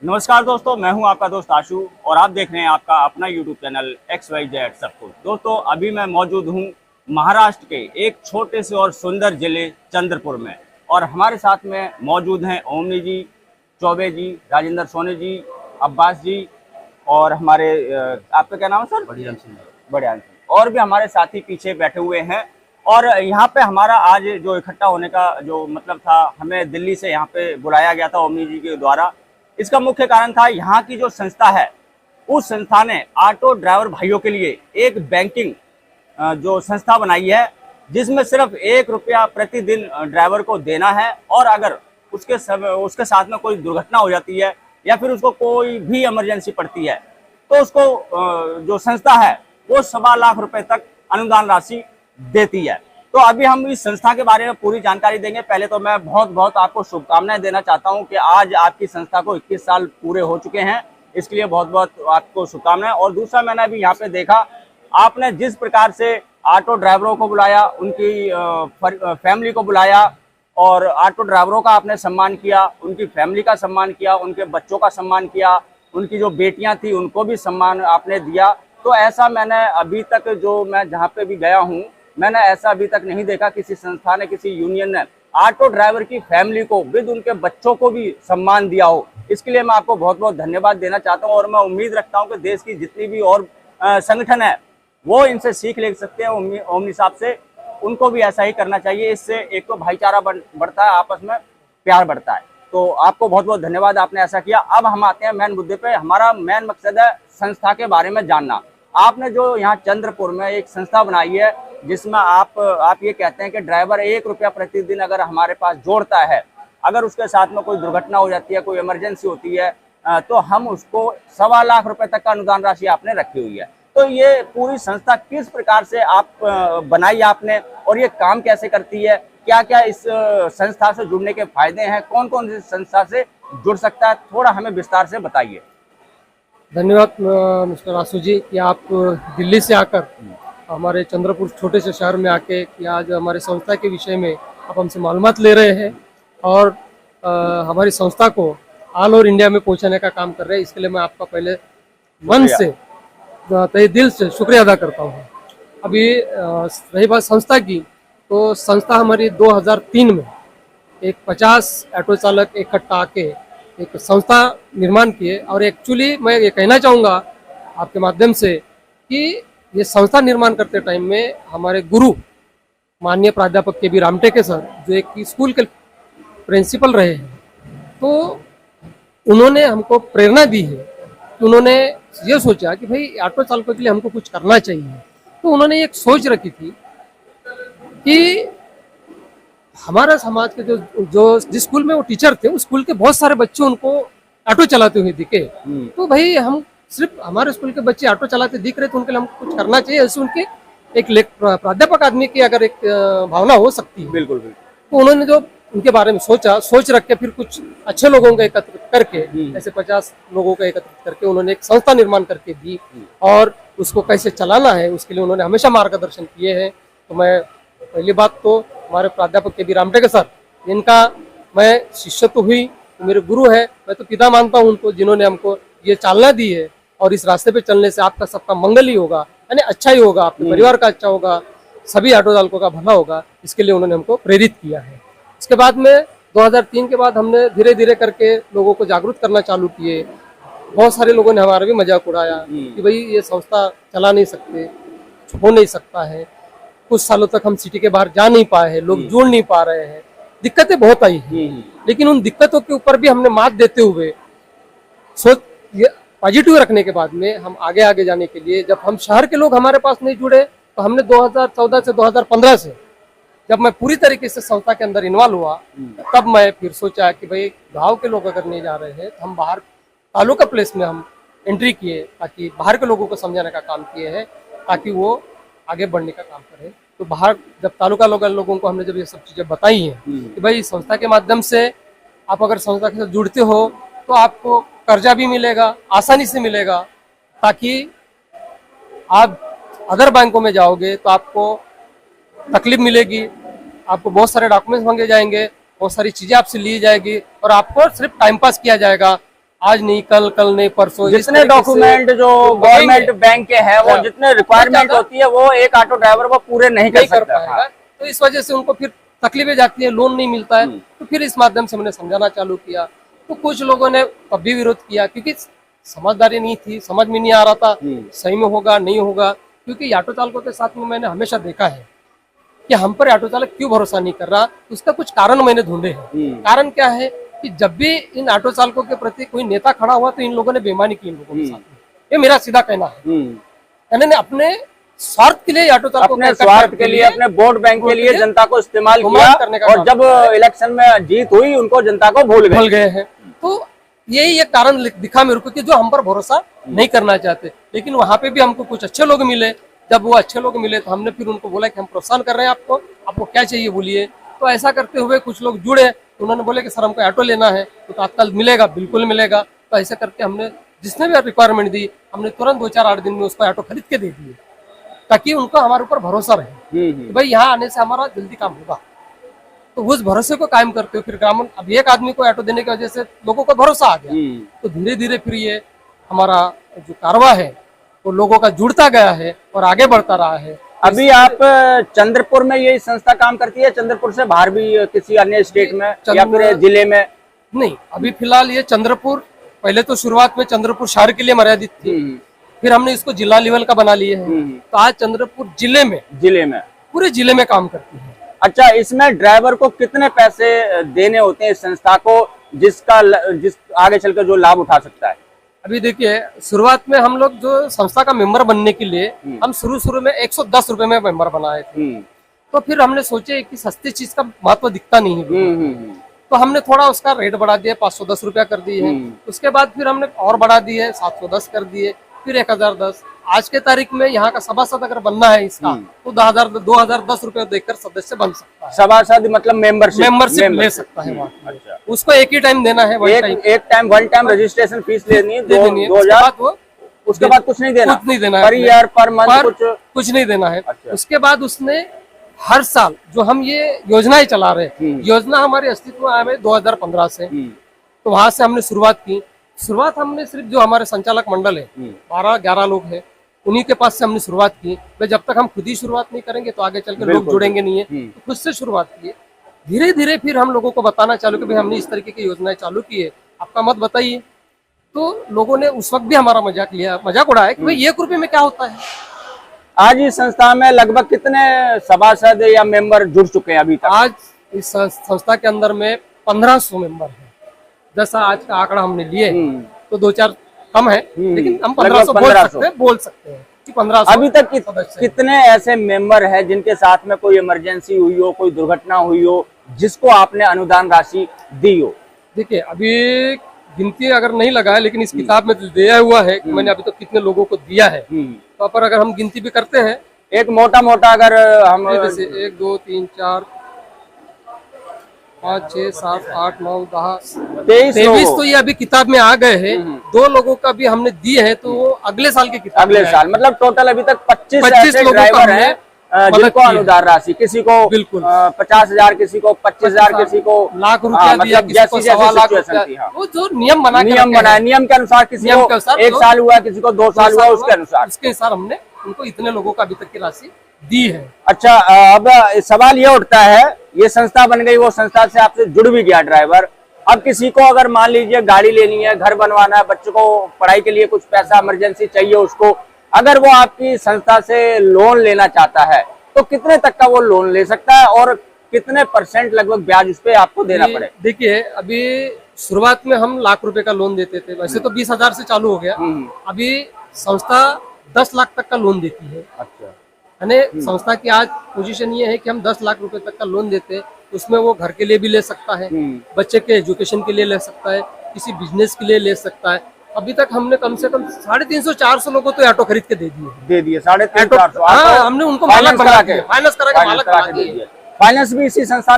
नमस्कार दोस्तों, मैं हूं आपका दोस्त आशु और आप देख रहे हैं आपका अपना YouTube चैनल XYZ सब कुछ। दोस्तों, अभी मैं मौजूद हूं महाराष्ट्र के एक छोटे से और सुंदर जिले चंद्रपुर में और हमारे साथ में मौजूद हैं ओमनी जी, चौबे जी, राजेंद्र सोनी जी, अब्बास जी और हमारे आपका क्या नाम है सर? बढ़िया सिंह। बढ़िया सिंह। और भी हमारे साथी पीछे बैठे हुए हैं। और यहाँ पे हमारा आज जो इकट्ठा होने का जो मतलब था, हमें दिल्ली से यहाँ पे बुलाया गया था ओमनी जी के द्वारा। इसका मुख्य कारण था यहाँ की जो संस्था है, उस संस्था ने ऑटो ड्राइवर भाइयों के लिए एक बैंकिंग जो संस्था बनाई है, जिसमें सिर्फ 1 रुपया प्रतिदिन ड्राइवर को देना है और अगर उसके साथ में कोई दुर्घटना हो जाती है या फिर उसको कोई भी इमरजेंसी पड़ती है तो उसको जो संस्था है वो 1.25 लाख रुपए तक अनुदान राशि देती है। तो अभी हम इस संस्था के बारे में पूरी जानकारी देंगे। पहले तो मैं बहुत बहुत आपको शुभकामनाएं देना चाहता हूं कि आज आपकी संस्था को 21 साल पूरे हो चुके हैं, इसके लिए बहुत बहुत आपको शुभकामनाएं। और दूसरा, मैंने अभी यहाँ पे देखा आपने जिस प्रकार से ऑटो ड्राइवरों को बुलाया, उनकी फैमिली को बुलाया और ऑटो ड्राइवरों का आपने सम्मान किया, उनकी फैमिली का सम्मान किया, उनके बच्चों का सम्मान किया, उनकी जो बेटियां थी उनको भी सम्मान आपने दिया। तो ऐसा मैंने अभी तक, जो मैं जहाँ पे भी गया हूँ, मैंने ऐसा अभी तक नहीं देखा किसी संस्था ने, किसी यूनियन ने ऑटो ड्राइवर की फैमिली को विद उनके बच्चों को भी सम्मान दिया हो। इसके लिए मैं आपको बहुत बहुत धन्यवाद देना चाहता हूँ और मैं उम्मीद रखता हूँ कि देश की जितनी भी और संगठन है वो इनसे सीख ले सकते हैं, ओमनी साहब से। उनको भी ऐसा ही करना चाहिए। इससे एक तो भाईचारा बढ़ता है, आपस में प्यार बढ़ता है। तो आपको बहुत बहुत धन्यवाद, आपने ऐसा किया। अब हम आते हैं मेन मुद्दे पे। हमारा मेन मकसद है संस्था के बारे में जानना। आपने जो यहाँ चंद्रपुर में एक संस्था बनाई है जिसमें आप ये कहते हैं कि ड्राइवर 1 रुपया प्रतिदिन अगर हमारे पास जोड़ता है, अगर उसके साथ में कोई दुर्घटना हो जाती है, कोई इमरजेंसी होती है, तो हम उसको 1.25 लाख रुपए तक का अनुदान राशि आपने रखी हुई है। तो ये पूरी संस्था किस प्रकार से आप बनाई आपने और ये काम कैसे करती है, क्या क्या इस संस्था से जुड़ने के फायदे हैं, कौन कौन सी संस्था से जुड़ सकता है, थोड़ा हमें विस्तार से बताइए। धन्यवाद मिस्टर आशु जी कि आप दिल्ली से आकर हमारे चंद्रपुर छोटे से शहर में आके कि आज हमारे संस्था के विषय में आप हमसे मालूमात ले रहे हैं और हमारी संस्था को ऑल ओवर इंडिया में पहुंचाने का काम कर रहे हैं। इसके लिए मैं आपका पहले मन से तहे दिल से शुक्रिया अदा करता हूँ। अभी रही बात संस्था की, तो संस्था हमारी 2003 में एक 50 ऑटो चालक इकट्ठा आके एक संस्था निर्माण किए। और एक्चुअली मैं ये कहना चाहूँगा आपके माध्यम से कि ये संस्था निर्माण करते टाइम में हमारे गुरु माननीय प्राध्यापक के बी रामटेके सर, जो एक स्कूल के प्रिंसिपल रहे हैं, तो उन्होंने हमको प्रेरणा दी है कि उन्होंने ये सोचा कि भाई ऑटो चालकों के लिए हमको कुछ करना चाहिए। तो उन्होंने एक सोच रखी थी कि हमारा समाज के जो जिस स्कूल में वो टीचर थे, उस स्कूल के बहुत सारे बच्चे उनको ऑटो चलाते हुए दिखे। तो भाई हम सिर्फ हमारे स्कूल के बच्चे ऑटो चलाते दिख रहे, तो उनके लिए हमको कुछ करना चाहिए। ऐसे उनके एक प्राध्यापक आदमी की अगर एक भावना हो सकती है। बिल्कुल बिल्कुल। तो उन्होंने जो उनके बारे में सोच रख के फिर कुछ अच्छे लोगों को एकत्रित करके, ऐसे 50 लोगों को एकत्रित करके उन्होंने एक संस्था निर्माण करके दी और उसको कैसे चलाना है उसके लिए उन्होंने हमेशा मार्गदर्शन किए हैं। तो मैं पहली बात तो हमारे प्राध्यापक के बी रामटेके सर, इनका मैं शिष्य तो हुई, तो मेरे गुरु है, मैं तो पिता मानता हूँ उनको, जिन्होंने हमको ये चालना दी है। और इस रास्ते पे चलने से आपका सबका मंगल ही होगा, यानी अच्छा ही होगा, आपके परिवार का अच्छा होगा, सभी ऑटो चालकों का भला होगा। इसके लिए उन्होंने हमको प्रेरित किया है। इसके बाद में 2003 के बाद हमने धीरे धीरे करके लोगों को जागरूक करना चालू किए। बहुत सारे लोगों ने हमारा भी मजाक उड़ाया कि भाई ये संस्था चला नहीं सकते, हो नहीं सकता है। कुछ सालों तक हम सिटी के बाहर जा नहीं पाए हैं, लोग जुड़ नहीं पा रहे हैं, दिक्कतें बहुत आई हैं। लेकिन उन दिक्कतों के ऊपर भी हमने मात देते हुए सोच पॉजिटिव रखने के बाद में हम आगे आगे जाने के लिए, जब हम शहर के लोग हमारे पास नहीं जुड़े, तो हमने 2014 से 2015 से जब मैं पूरी तरीके से संस्था के अंदर इन्वॉल्व हुआ, तब मैं फिर सोचा कि भाई गांव के लोग अगर नहीं जा रहे हैं तो हम बाहर तालुका प्लेस में हम एंट्री किए, ताकि बाहर के लोगों को समझाने का काम किए हैं, ताकि वो आगे बढ़ने का काम करें। तो बाहर जब तालुका लोगों को हमने जब ये सब चीजें बताई हैं कि भाई संस्था के माध्यम से आप अगर संस्था के साथ जुड़ते हो तो आपको कर्जा भी मिलेगा, आसानी से मिलेगा, ताकि आप अदर बैंकों में जाओगे तो आपको तकलीफ मिलेगी, आपको बहुत सारे डॉक्यूमेंट्स मांगे जाएंगे, बहुत सारी चीजें आपसे ली जाएगी और आपको सिर्फ टाइम पास किया जाएगा। आज नहीं कल, कल नहीं परसों, इस जितने तरीके से डॉक्यूमेंट जो गवर्नमेंट बैंक के हैं वो जितने रिक्वायरमेंट होती है वो एक ऑटो ड्राइवर वो पूरे नहीं कर नहीं कर सकता। पाएगा। तो इस वजह से उनको फिर तकलीफें जाती है, लोन नहीं मिलता है। तो फिर इस माध्यम से हमने समझाना चालू किया। तो कुछ लोगों ने तब भी विरोध किया क्योंकि समझदारी नहीं थी, समझ में नहीं आ रहा था सही में होगा नहीं होगा। क्योंकि ऑटो चालकों के साथ में मैंने हमेशा देखा है कि हम पर ऑटो चालक क्यों भरोसा नहीं कर रहा, उसका कुछ कारण मैंने ढूंढे हैं। कारण क्या है कि जब भी इन ऑटो चालकों के प्रति कोई नेता खड़ा हुआ तो इन लोगों ने बेईमानी की इन लोगों के साथ में। ये मेरा सीधा कहना है। यानी अपने स्वार्थ के लिए ऑटो चालकों अपने स्वार्थ के लिए, अपने वोट बैंक के लिए जनता को इस्तेमाल किया और जब इलेक्शन में जीत हुई उनको जनता को भूल गए हैं। तो यही एक कारण दिखा मेरे को कि जो हम पर भरोसा नहीं करना चाहते। लेकिन वहां पे भी हमको कुछ अच्छे लोग मिले। जब वो अच्छे लोग मिले तो हमने फिर उनको बोला कि हम प्रोत्साहन कर रहे हैं आपको क्या चाहिए बोलिए। तो ऐसा करते हुए कुछ लोग जुड़े, तो उन्होंने बोले कि सर हमको ऑटो लेना है तो तत्काल मिलेगा, बिल्कुल मिलेगा। तो ऐसा करके हमने जिसने भी रिक्वायरमेंट दी हमने तुरंत 2-4-8 दिन में उसको ऑटो खरीद के दे दिए ताकि उनको हमारे ऊपर भरोसा रहे कि भाई यहाँ आने से हमारा जल्दी काम होगा। तो उस भरोसे को कायम करते हुए फिर ग्रामीण अब एक आदमी को ऑटो देने की वजह से लोगों को भरोसा आ गया। तो धीरे धीरे फिर ये हमारा जो कारवा है वो लोगों का जुड़ता गया है और आगे बढ़ता रहा है। अभी आप चंद्रपुर में ये संस्था काम करती है, चंद्रपुर से बाहर भी किसी अन्य स्टेट में या फिर जिले में? नहीं, अभी फिलहाल ये चंद्रपुर, पहले तो शुरुआत में चंद्रपुर शहर के लिए मर्यादित थी, फिर हमने इसको जिला लेवल का बना लिए है। तो आज चंद्रपुर जिले में पूरे जिले में काम करती है। अच्छा, इसमें ड्राइवर को कितने पैसे देने होते हैं इस संस्था को जिस आगे चलकर जो लाभ उठा सकता है? अभी देखिए शुरुआत में हम लोग जो संस्था का मेंबर बनने के लिए हम शुरू में 110 रुपए में मेंबर बनाए थे। तो फिर हमने सोचे कि सस्ती चीज का महत्व दिखता नहीं है, तो हमने थोड़ा उसका रेट बढ़ा दिया, 510 रुपया कर दिए है। उसके बाद फिर हमने और बढ़ा दिए, 710 कर दिए, फिर 1010। आज के तारीख में यहाँ का सभासद अगर बनना है इसका तो 2010 रुपए देकर सदस्य बन सकता है। सभासद मतलब मेंबरशिप ले सकता है वहाँ। अच्छा। उसको एक ही टाइम देना है, वन टाइम रजिस्ट्रेशन फीस लेनी है 2000। उसके बाद कुछ नहीं देना, कुछ नहीं देना पर ईयर पर मंथ कुछ नहीं देना है। अच्छा। उसके बाद उसने हर साल जो हम ये योजनाएं चला रहे हैं, योजना हमारे अस्तित्व में 2015 से, तो वहां से हमने शुरुआत की। शुरुआत हमने सिर्फ जो हमारे संचालक मंडल है 12-11 लोग हैं उन्हीं के पास से हमने शुरुआत की। भाई जब तक हम खुद ही शुरुआत नहीं करेंगे तो आगे चलकर लोग जुड़ेंगे नहीं है। तो खुद से शुरुआत की, धीरे धीरे फिर हम लोगों को बताना चालू कि भाई हमने इस तरीके की योजनाएं चालू की है, आपका मत बताइए। तो लोगों ने उस वक्त भी हमारा मजाक उड़ाया कि भाई 1 रुपए में क्या होता है। आज इस संस्था में लगभग कितने सभासद या मेंबर जुड़ चुके हैं अभी तक? आज इस संस्था के अंदर में 1500 मेंबर है। जैसा आज का आंकड़ा हमने लिए तो 2-4 कम है, लेकिन हम 1500 बोल सकते हैं कि 1500। अभी तक कितने ऐसे मेंबर हैं जिनके साथ में कोई इमरजेंसी हुई हो, कोई दुर्घटना हुई हो, जिसको आपने अनुदान राशि दी हो? देखिए अभी गिनती अगर नहीं लगाया, लेकिन इस किताब में दिया हुआ है कि मैंने अभी तक कितने लोगों को दिया है। तो पर अगर हम गिनती भी करते हैं एक मोटा अगर हम 1 2 3 4 5 6 7 8 9 10 23 तो ये अभी किताब में आ गए हैं। 2 लोगों का भी हमने दिए है तो वो अगले साल की किताब, अगले साल मतलब टोटल अभी तक 25 ड्राइवर हैं जिनको अनुदान राशि, किसी को बिल्कुल 50,000, किसी को 25,000, किसी को लाख रुपया दिया, जैसी सिचुएशन थी। वो जो नियम बनाया नियम के अनुसार, किसी को 1 साल हुआ, किसी को 2 साल हुआ, उसके अनुसार हमने उनको इतने लोगों को अभी तक की राशि दी है। अच्छा, अब सवाल ये उठता है, ये संस्था बन गई, वो संस्था से आपसे जुड़ भी गया ड्राइवर, अब किसी को अगर मान लीजिए गाड़ी लेनी है, घर बनवाना है, बच्चों को पढ़ाई के लिए कुछ पैसा इमरजेंसी चाहिए उसको, अगर वो आपकी संस्था से लोन लेना चाहता है तो कितने तक का वो लोन ले सकता है और कितने % लगभग ब्याज उस पे आपको देना पड़े? देखिए अभी शुरुआत में हम लाख रुपए का लोन देते थे, वैसे तो 20,000 से चालू हो गया। अभी संस्था 10 लाख तक का लोन देती है। अच्छा। यानी संस्था की आज पोजीशन ये है कि हम 10 लाख रुपए तक का लोन देते हैं। उसमें वो घर के लिए भी ले सकता है, बच्चे के एजुकेशन के लिए ले सकता है, किसी बिजनेस के लिए ले सकता है। अभी तक हमने कम से कम 350-400 लोगों को ऑटो खरीद के दे दिए 350-400। हाँ, हमने उनको मालक बना के, फाइनेंस करा के मालक बना दिए। फाइनेंस भी इसी संस्था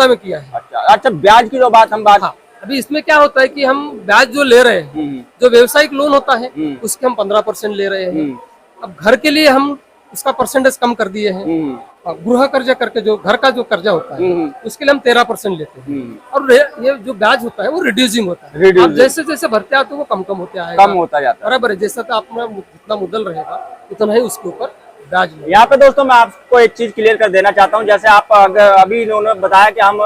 ने किया है। अच्छा, ब्याज की जो बात हम अभी इसमें क्या होता है कि हम ब्याज जो ले रहे हैं, जो व्यवसायिक लोन होता है उसके हम 15% ले रहे हैं। अब घर के लिए हम उसका परसेंटेज कम कर दिए हैं। गृह कर्जा करके जो घर का जो कर्जा होता है उसके लिए हम 13% लेते हैं। और ये जो ब्याज होता है वो रिड्यूसिंग होता है, आप जैसे जैसे भरते आते हो वो कम कम होते आएगा, कम होता जाता है। बराबर है, जैसा तो अपना जितना मुद्दल रहेगा उतना ही उसके ऊपर ब्याज लगेगा। यहाँ पे दोस्तों मैं आपको एक चीज क्लियर कर देना चाहता हूँ, जैसे आप अभी इन्होंने बताया कि हम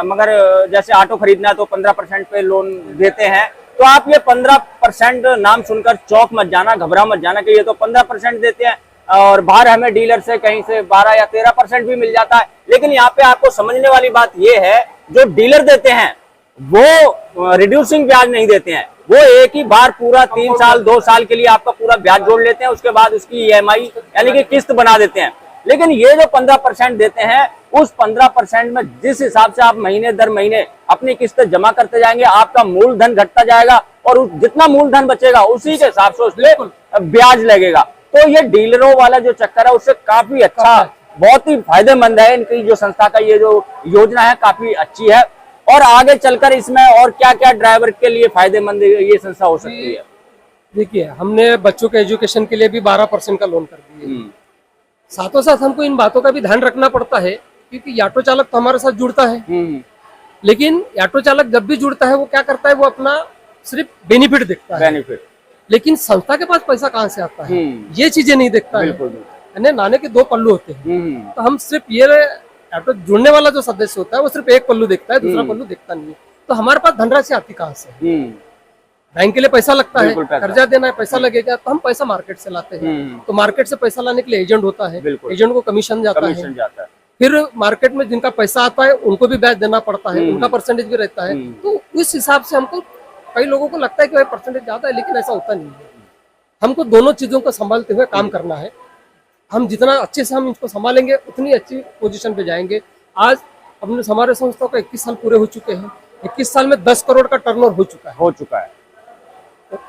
मगर जैसे ऑटो खरीदना है तो 15% पे लोन देते हैं, तो आप ये 15% नाम सुनकर चौक मत जाना, घबरा मत जाना कि ये तो 15% देते हैं और बाहर हमें डीलर से कहीं से 12 या 13% भी मिल जाता है। लेकिन यहाँ पे आपको समझने वाली बात ये है, जो डीलर देते हैं वो रिड्यूसिंग ब्याज नहीं देते हैं, वो एक ही बार पूरा 3 साल 2 साल के लिए आपका पूरा ब्याज जोड़ लेते हैं, उसके बाद उसकी EMI यानी कि किस्त बना देते हैं। लेकिन ये जो 15% देते हैं, उस 15% में जिस हिसाब से आप महीने दर महीने अपनी किस्त जमा करते जाएंगे, आपका मूलधन घटता जाएगा और जितना मूलधन बचेगा उसी के हिसाब से उसमें ब्याज लगेगा। तो ये डीलरों वाला जो चक्कर है उससे काफी अच्छा, बहुत ही फायदेमंद है। इनकी जो संस्था का ये जो योजना है काफी अच्छी है। और आगे चलकर इसमें और क्या क्या ड्राइवर के लिए फायदेमंद ये संस्था हो सकती है? देखिए, हमने बच्चों के एजुकेशन के लिए भी 12% का लोन कर दिए। साथों साथ हमको इन बातों का भी ध्यान रखना पड़ता है, क्योंकि ऑटो चालक तो हमारे साथ जुड़ता है, लेकिन ऑटो चालक जब भी जुड़ता है वो क्या करता है, वो अपना सिर्फ बेनिफिट देखता है, लेकिन संस्था के पास पैसा कहाँ से आता है ये चीजें नहीं देखता है। नाने के 2 पल्लू होते हैं, तो हम सिर्फ ये ऑटो जुड़ने वाला जो सदस्य होता है वो सिर्फ एक पल्लू देखता है, दूसरा पल्लू देखता नहीं है। तो हमारे पास धनराशि आती कहाँ से? बैंक के लिए पैसा लगता है, कर्जा देना है, पैसा लगेगा, तो हम पैसा मार्केट से लाते हैं। तो मार्केट से पैसा लाने के लिए एजेंट होता है, एजेंट को कमीशन जाता है। फिर मार्केट में जिनका पैसा आता है उनको भी ब्याज देना पड़ता है, उनका परसेंटेज भी रहता है। तो उस हिसाब से हमको, कई लोगों को लगता है कि भाई परसेंटेज ज्यादा है, लेकिन ऐसा होता नहीं है। हमको दोनों चीजों को संभालते हुए काम करना है। हम जितना अच्छे से हम इसको संभालेंगे उतनी अच्छी पोजीशन पे जाएंगे। आज अपने हमारे संस्था को 21 साल पूरे हो चुके हैं। 21 साल में 10 करोड़ का टर्नओवर हो चुका है।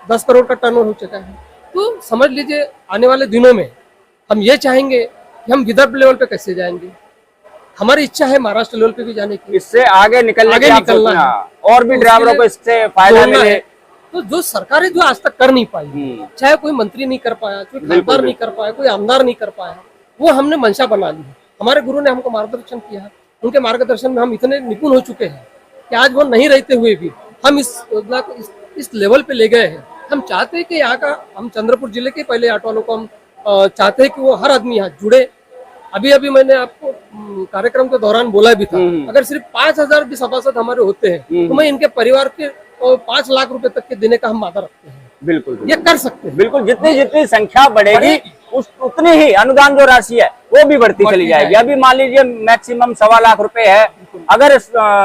10 करोड़ का टर्नओवर हो चुका है। तो समझ लीजिए आने वाले दिनों में हम ये चाहेंगे कि हम विदर्भ लेवल पे कैसे जाएंगे। हमारी इच्छा है महाराष्ट्र लेवल पे भी जाने की, इससे आगे निकलना है और भी ड्राइवरों को इससे फायदा मिले। तो जो सरकारें जो आज तक कर नहीं पाई, चाहे कोई मंत्री नहीं कर पाया, कोई खासदार नहीं कर पाया, कोई आमदार नहीं कर पाया, वो हमने मंशा बना ली है। हमारे गुरु ने हमको मार्गदर्शन किया है, उनके मार्गदर्शन में हम इतने निपुण हो चुके हैं कि आज वो नहीं रहते हुए भी हम इस योजना को इस लेवल पे ले गए हैं। हम चाहते हैं कि यहाँ का, हम चंद्रपुर जिले के पहले ऑटो वालों को हम चाहते हैं कि वो हर आदमी यहाँ जुड़े। अभी मैंने आपको कार्यक्रम के दौरान बोला भी था, अगर सिर्फ 5000 भी सभासद हमारे होते हैं तो मैं इनके परिवार के 5 लाख रुपए तक के देने का हम वादा रखते हैं। बिल्कुल ये कर सकते हैं। बिल्कुल, जितनी संख्या बढ़ेगी उतनी ही अनुदान जो राशि है वो भी बढ़ती चली जाएगी। अभी मान लीजिए मैक्सिमम 1.25 लाख रुपए है, अगर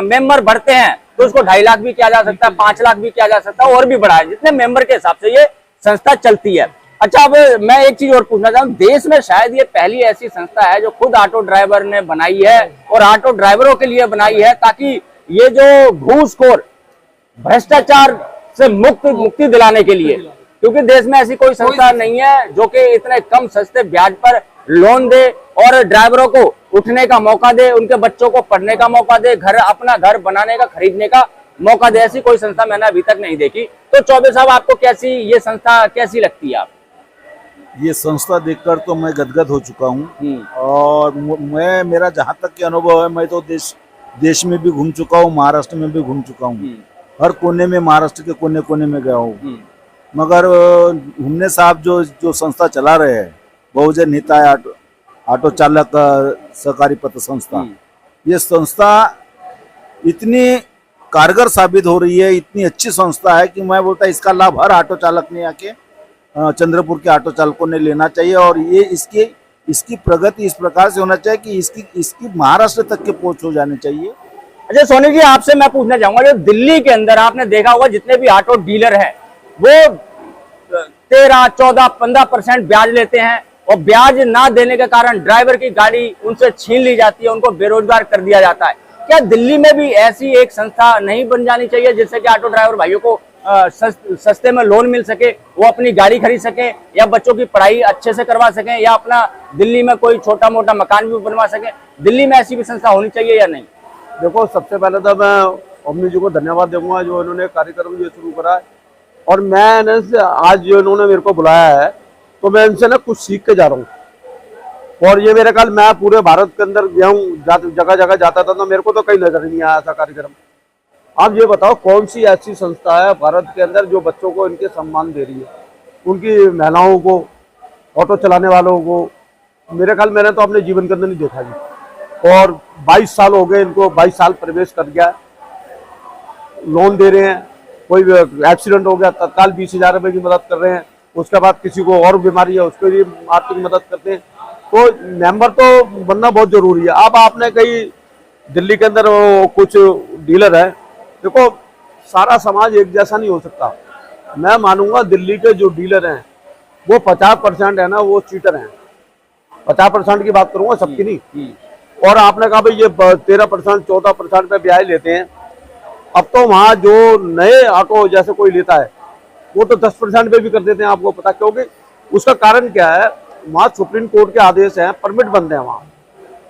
मेंबर बढ़ते हैं तो उसको 2.5 लाख भी किया जा सकता है, 5 लाख भी किया जा सकता है, और भी बढ़ा है। जितने मेंबर के हिसाब से ये संस्था चलती है। अच्छा, अब मैं एक चीज और पूछना चाहूँ, देश में शायद ये पहली ऐसी संस्था है जो खुद ऑटो ड्राइवर ने बनाई है और ऑटो ड्राइवरों के लिए बनाई है, ताकि ये जो घूसखोर भ्रष्टाचार से मुक्ति दिलाने के लिए, क्योंकि देश में ऐसी कोई संस्था नहीं है जो कि इतने कम सस्ते ब्याज पर लोन दे और ड्राइवरों को उठने का मौका दे, उनके बच्चों को पढ़ने का मौका दे, अपना घर बनाने का, खरीदने का मौका दे। ऐसी कोई संस्था मैंने अभी तक नहीं देखी। तो चौबे साहब, आपको ये संस्था कैसी लगती है? आप ये संस्था देखकर तो मैं गदगद हो चुका हूँ। और मेरा जहाँ तक के अनुभव है, मैं तो देश में भी घूम चुका हूँ, महाराष्ट्र में भी घूम चुका हूँ, हर कोने में, महाराष्ट्र के कोने कोने में गया हूँ। मगर घूमने साहब जो संस्था चला रहे हैं, बहुजन हिताय ऑटो चालक सहकारी पत्र संस्था, ये संस्था इतनी कारगर साबित हो रही है, इतनी अच्छी संस्था है कि मैं बोलता इसका लाभ हर ऑटो चालक ने आके, चंद्रपुर के ऑटो चालकों ने लेना चाहिए। और ये इसकी प्रगति इस प्रकार से होना चाहिए कि इसकी महाराष्ट्र तक के पहुंच हो जानी चाहिए। अच्छा सोनी जी, आपसे मैं पूछना चाहूंगा, जो दिल्ली के अंदर आपने देखा होगा जितने भी ऑटो डीलर हैं वो 13, 14, 15% ब्याज लेते हैं, और ब्याज ना देने के कारण ड्राइवर की गाड़ी उनसे छीन ली जाती है, उनको बेरोजगार कर दिया जाता है। क्या दिल्ली में भी ऐसी एक संस्था नहीं बन जानी चाहिए जिससे कि ऑटो ड्राइवर भाइयों को सस्ते में लोन मिल सके, वो अपनी गाड़ी खरीद सके, या बच्चों की पढ़ाई अच्छे से करवा सकें, या अपना दिल्ली में कोई छोटा मोटा मकान भी बनवा सकें? दिल्ली में ऐसी भी संस्था होनी चाहिए या नहीं? देखो, सबसे पहले तो मैं ओमनी जी को धन्यवाद दूंगा जो इन्होंने कार्यक्रम जो शुरू करा है। और मैं आज जो इन्होंने मेरे को बुलाया है, तो मैं इनसे ना कुछ सीख के जा रहा हूँ। और ये मेरे ख्याल मैं पूरे भारत के अंदर गया हूँ, जगह जगह जाता था तो मेरे को तो कहीं नजर नहीं आया ऐसा कार्यक्रम। आप ये बताओ कौन सी ऐसी संस्था है भारत के अंदर जो बच्चों को इनके सम्मान दे रही है, उनकी महिलाओं को, ऑटो चलाने वालों को। मेरे ख्याल मैंने तो अपने जीवन के अंदर नहीं देखा जी। और 22 साल हो गए इनको, 22 साल प्रवेश कर गया, लोन दे रहे हैं, कोई एक्सीडेंट हो गया तत्काल 20,000 रुपए की मदद कर रहे हैं, उसके बाद किसी को और बीमारी है उसके लिए आर्थिक मदद करते हैं। तो मेंबर तो बनना बहुत जरूरी है। अब आपने कहीं दिल्ली के अंदर कुछ डीलर है, देखो सारा समाज एक जैसा नहीं हो सकता। मैं मानूंगा दिल्ली के जो डीलर हैं वो 50% है ना, वो चीटर हैं। 50% की बात करूंगा, सबकी नहीं। और आपने कहा भाई ये 13% 14% पे ब्याज लेते हैं। अब तो वहां जो नए ऑटो जैसे कोई लेता है वो तो 10% पे भी कर देते हैं। आपको पता क्योंकि उसका कारण क्या है, वहां सुप्रीम कोर्ट के आदेश हैं, परमिट बंद है वहां।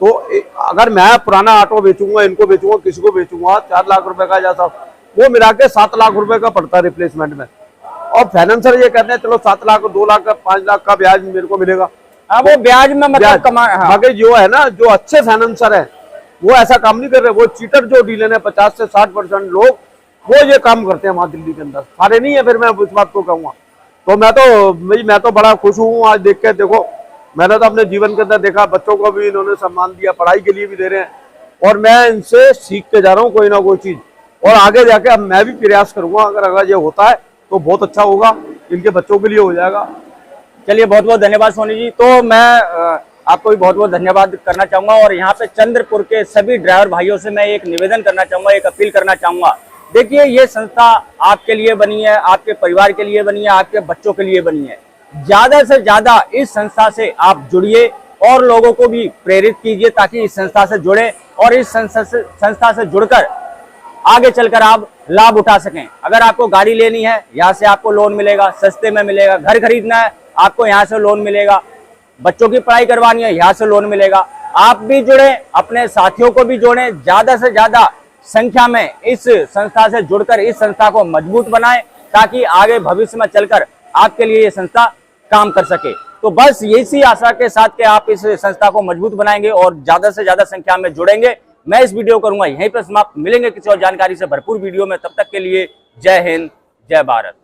तो अगर मैं पुराना ऑटो बेचूंगा, इनको बेचूंगा, किसी को बेचूंगा 4 लाख रुपए का, जैसा वो मिला के 7 लाख रुपए का पड़ता है रिप्लेसमेंट में। और फाइनेंसर ये कहते हैं चलो 7 लाख 2 लाख का 5 लाख का ब्याज मेरे को मिलेगा। हाँ, वो ब्याज में मतलब कमा। हाँ। बाकी जो है ना, जो अच्छे फाइनेंसर है वो ऐसा काम नहीं कर रहे। वो चीटर जो डीलर है 50 से 60% लोग वो ये काम करते हैं वहां दिल्ली के अंदर। सारे नहीं है, फिर मैं उस बात को कहूंगा। तो मैं तो बड़ा खुश हूँ आज देख के। देखो मैंने तो अपने जीवन के अंदर देखा, बच्चों को भी इन्होंने सम्मान दिया, पढ़ाई के लिए भी दे रहे हैं। और मैं इनसे सीख के जा रहा हूँ कोई ना कोई चीज। और आगे जाके अब मैं भी प्रयास करूंगा, अगर ये होता है तो बहुत अच्छा होगा, इनके बच्चों के लिए हो जाएगा। चलिए, बहुत बहुत धन्यवाद सोनी जी। तो मैं आपको भी बहुत बहुत धन्यवाद करना चाहूंगा। और यहाँ पे चंद्रपुर के सभी ड्राइवर भाइयों से मैं एक निवेदन करना चाहूंगा, एक अपील करना चाहूंगा। देखिए, ये संस्था आपके लिए बनी है, आपके परिवार के लिए बनी है, आपके बच्चों के लिए बनी है। ज्यादा से ज्यादा इस संस्था से आप जुड़िए और लोगों को भी प्रेरित कीजिए ताकि इस संस्था से जुड़े और इस संस्था से जुड़कर आगे चलकर आप लाभ उठा सकें। अगर आपको गाड़ी लेनी है, यहाँ से आपको लोन मिलेगा, सस्ते में मिलेगा। घर खरीदना है, आपको यहाँ से लोन मिलेगा। बच्चों की पढ़ाई करवानी है, यहाँ से लोन मिलेगा। आप भी जुड़े, अपने साथियों को भी जोड़ें, ज्यादा से ज्यादा संख्या में इस संस्था से जुड़कर इस संस्था को मजबूत बनाएं ताकि आगे भविष्य में चलकर आपके लिए ये संस्था काम कर सके। तो बस इसी आशा के साथ कि आप इस संस्था को मजबूत बनाएंगे और ज्यादा से ज्यादा संख्या में जुड़ेंगे। मैं इस वीडियो करूंगा यहीं पर समाप्त। मिलेंगे किसी और जानकारी से भरपूर वीडियो में, तब तक के लिए जय हिंद, जय भारत।